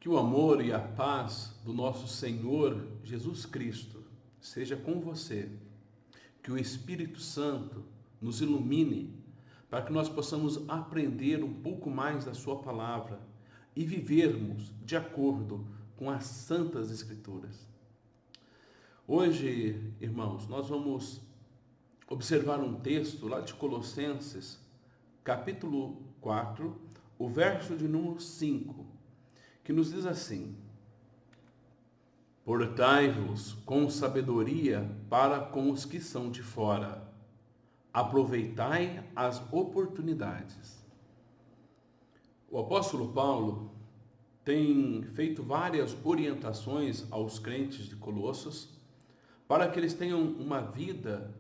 Que o amor e a paz do nosso Senhor Jesus Cristo seja com você. Que o Espírito Santo nos ilumine para que nós possamos aprender um pouco mais da sua palavra e vivermos de acordo com as Santas Escrituras. Hoje, irmãos, nós vamos observar um texto lá de Colossenses, capítulo 4, o verso de número 5, que nos diz assim: Portai-vos com sabedoria para com os que são de fora. Aproveitai as oportunidades. O apóstolo Paulo tem feito várias orientações aos crentes de Colossos para que eles tenham uma vida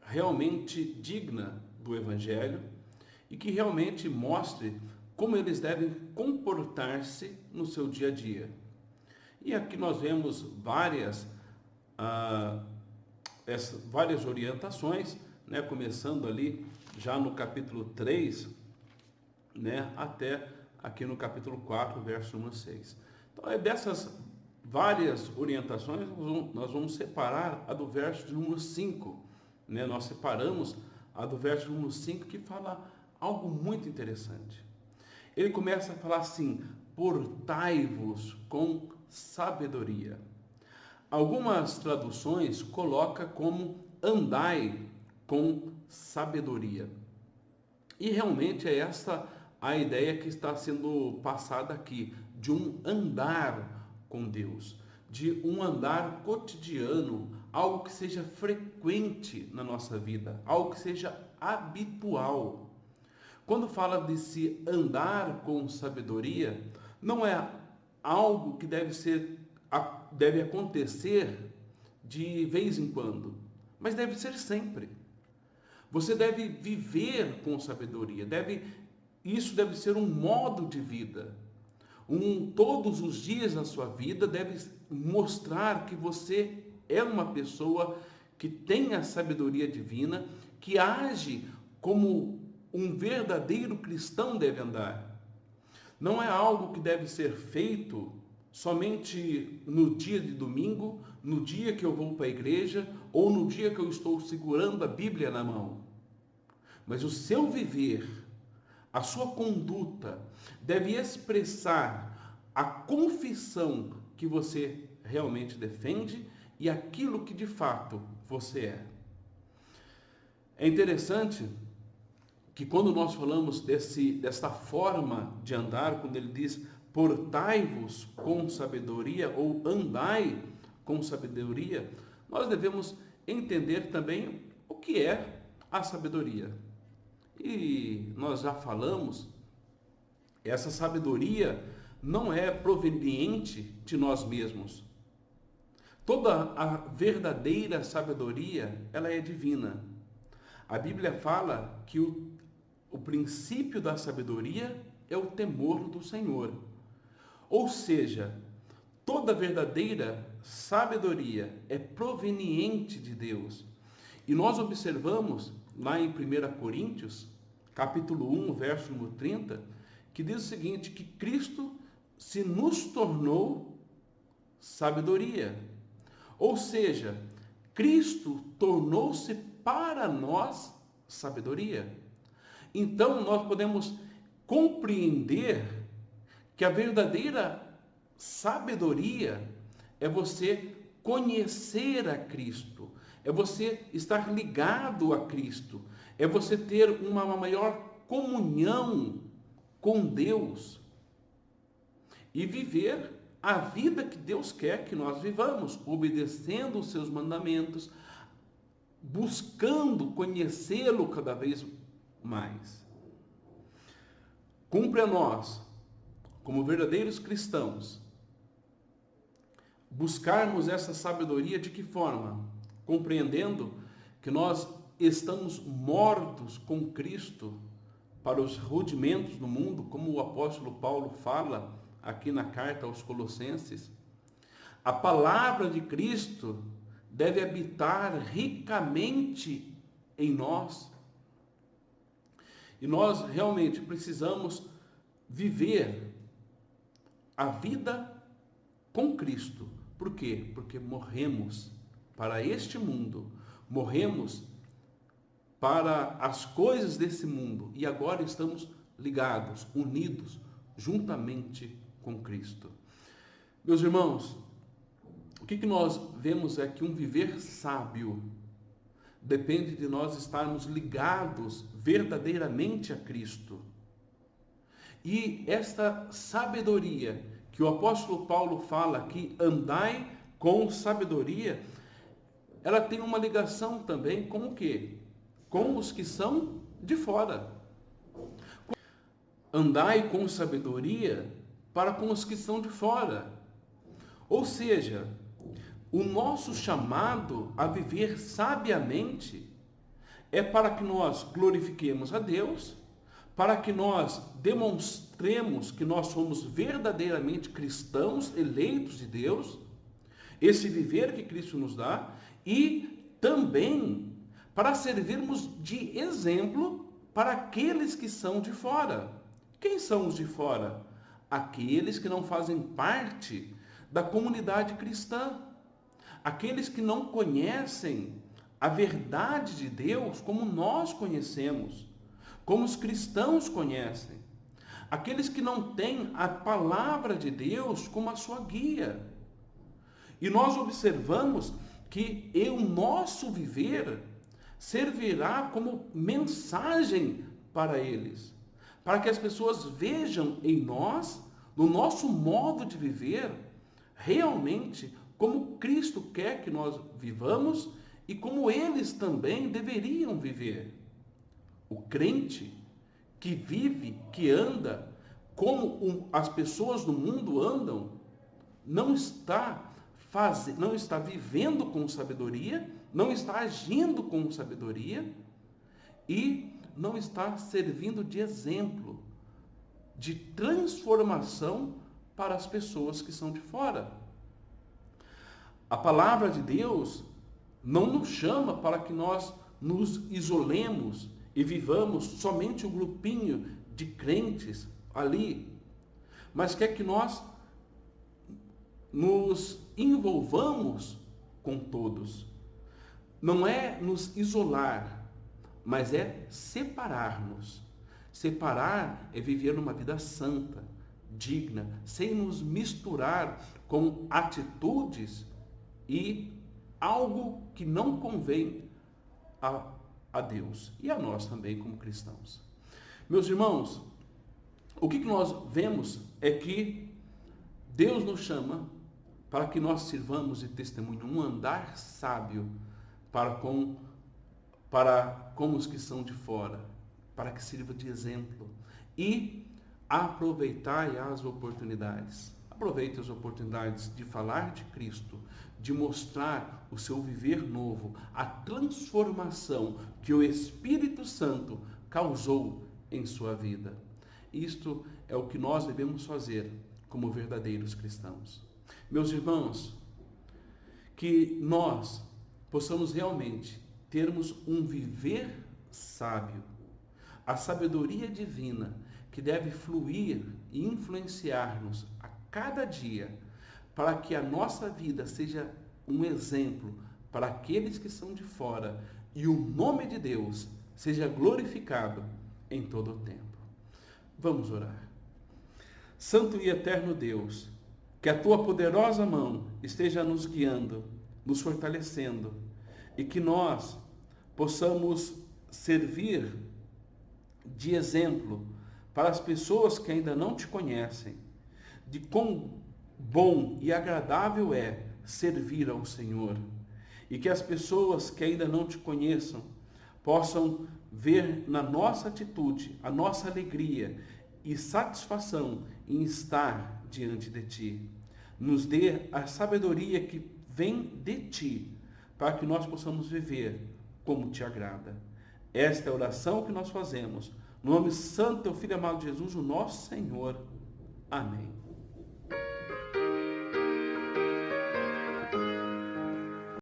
realmente digna do Evangelho e que realmente mostre como eles devem comportar-se no seu dia a dia. E aqui nós vemos várias orientações, né, começando ali já no capítulo 3, né, até aqui no capítulo 4, verso número 6. Então, dessas várias orientações, nós vamos separar a do verso número 5. Né? Nós separamos a do verso número 5, que fala algo muito interessante. Ele começa a falar assim: portai-vos com sabedoria. Algumas traduções colocam como andai com sabedoria. E realmente é essa a ideia que está sendo passada aqui, de um andar com Deus, de um andar cotidiano, algo que seja frequente na nossa vida, algo que seja habitual. Quando fala de se andar com sabedoria, não é algo que deve acontecer de vez em quando, mas deve ser sempre. Você deve viver com sabedoria, isso deve ser um modo de vida. Todos os dias da sua vida deve mostrar que você é uma pessoa que tem a sabedoria divina, que age como um verdadeiro cristão deve andar. Não é algo que deve ser feito somente no dia de domingo, no dia que eu vou para a igreja ou no dia que eu estou segurando a Bíblia na mão. Mas o seu viver, a sua conduta deve expressar a confissão que você realmente defende e aquilo que de fato você é. É interessante que quando nós falamos desta forma de andar, quando ele diz portai-vos com sabedoria ou andai com sabedoria, nós devemos entender também o que é a sabedoria. E nós já falamos, essa sabedoria não é proveniente de nós mesmos. Toda a verdadeira sabedoria, ela é divina. A Bíblia fala que o princípio da sabedoria é o temor do Senhor. Ou seja, toda verdadeira sabedoria é proveniente de Deus. E nós observamos lá em 1 Coríntios, capítulo 1, verso número 30, que diz o seguinte, que Cristo se nos tornou sabedoria. Ou seja, Cristo tornou-se para nós sabedoria. Então, nós podemos compreender que a verdadeira sabedoria é você conhecer a Cristo, é você estar ligado a Cristo, é você ter uma maior comunhão com Deus e viver a vida que Deus quer que nós vivamos, obedecendo os seus mandamentos, buscando conhecê-lo cada vez mais. Cumpre a nós, como verdadeiros cristãos, buscarmos essa sabedoria de que forma? Compreendendo que nós estamos mortos com Cristo para os rudimentos do mundo, como o apóstolo Paulo fala aqui na carta aos Colossenses. A palavra de Cristo deve habitar ricamente em nós. E nós realmente precisamos viver a vida com Cristo. Por quê? Porque morremos para este mundo, morremos para as coisas desse mundo e agora estamos ligados, unidos, juntamente com Cristo. Meus irmãos, o que nós vemos é que um viver sábio depende de nós estarmos ligados verdadeiramente a Cristo. E esta sabedoria que o apóstolo Paulo fala aqui, andai com sabedoria, ela tem uma ligação também com o quê? Com os que são de fora. Andai com sabedoria para com os que são de fora. Ou seja, o nosso chamado a viver sabiamente é para que nós glorifiquemos a Deus, para que nós demonstremos que nós somos verdadeiramente cristãos, eleitos de Deus, esse viver que Cristo nos dá, e também para servirmos de exemplo para aqueles que são de fora. Quem são os de fora? Aqueles que não fazem parte da comunidade cristã. Aqueles que não conhecem a verdade de Deus como nós conhecemos, como os cristãos conhecem. Aqueles que não têm a palavra de Deus como a sua guia. E nós observamos que o nosso viver servirá como mensagem para eles, para que as pessoas vejam em nós, no nosso modo de viver, realmente como Cristo quer que nós vivamos e como eles também deveriam viver. O crente que vive, que anda como as pessoas do mundo andam, não está vivendo com sabedoria, não está agindo com sabedoria e não está servindo de exemplo, de transformação para as pessoas que são de fora. A palavra de Deus não nos chama para que nós nos isolemos e vivamos somente um grupinho de crentes ali, mas quer que nós nos envolvamos com todos. Não é nos isolar, mas é separar-nos. Separar é viver numa vida santa, digna, sem nos misturar com atitudes e algo que não convém a Deus e a nós também como cristãos. Meus irmãos, o que nós vemos é que Deus nos chama para que nós sirvamos de testemunho, um andar sábio para com os que são de fora, para que sirva de exemplo e aproveitai as oportunidades. Aproveite as oportunidades de falar de Cristo, de mostrar o seu viver novo, a transformação que o Espírito Santo causou em sua vida. Isto é o que nós devemos fazer como verdadeiros cristãos. Meus irmãos, que nós possamos realmente termos um viver sábio, a sabedoria divina que deve fluir e influenciar-nos a cada dia, para que a nossa vida seja um exemplo para aqueles que são de fora e o nome de Deus seja glorificado em todo o tempo. Vamos orar. Santo e eterno Deus, que a tua poderosa mão esteja nos guiando, nos fortalecendo e que nós possamos servir de exemplo para as pessoas que ainda não te conhecem, de quão bom e agradável é servir ao Senhor, e que as pessoas que ainda não te conheçam possam ver na nossa atitude a nossa alegria e satisfação em estar diante de ti. Nos dê a sabedoria que vem de ti, para que nós possamos viver como te agrada. Esta é a oração que nós fazemos. No nome santo do teu Filho amado Jesus, o nosso Senhor. Amém.